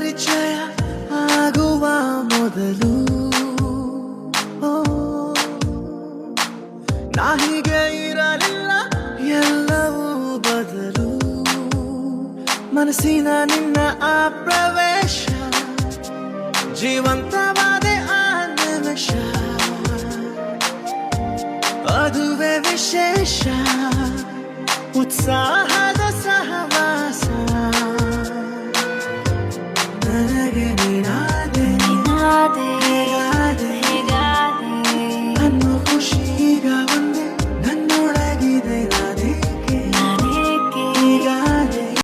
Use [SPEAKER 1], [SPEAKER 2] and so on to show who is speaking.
[SPEAKER 1] ಪರಿಚಯ ಆಗುವ ಮೊದಲು ನಾ ಹೀಗೆ ಇರಲಿಲ್ಲ, ಎಲ್ಲವೂ ಬದಲು. ಮನಸ್ಸಿನ ನಿನ್ನ ಆ ಪ್ರವೇಶ, ಜೀವಂತವಾದೆ ಆ ನಿಮಿಷ, ಅದುವೇ ವಿಶೇಷ. ಉತ್ಸಾಹ